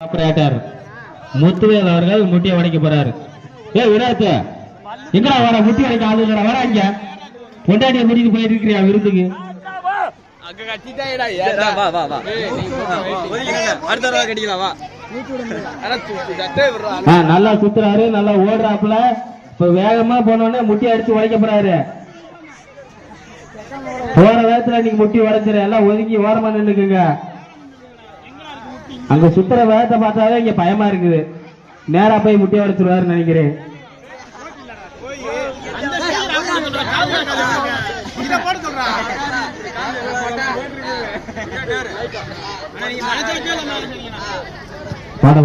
Operator Muthuvel அவர்கள் முட்டியை உடைக்க போறாரு. விராத் எங்கடா வர? முட்டி உடைக்க ஆளு இல்லடா, வர இங்க. பொண்டாட்டியை கூட்டிட்டு போயிட்டு இருக்கிறியா விருந்துக்கு? நல்லா சுத்துறாரு, நல்லா ஓடுறாப்புல. இப்ப வேகமா போனோடனே முட்டி அடிச்சு உடைக்க போறாரு. போற வேகத்துல நீங்க முட்டி உடைச்சிரு. எல்லாம் ஒதுங்கி ஓரமா நின்னுக்குங்க. அங்க சுத்துற வேகத்தை பார்த்தாவே இங்க பயமா இருக்குது. நேரா போய் முட்டி உடைச்சிருவாரு நினைக்கிறேன். பாட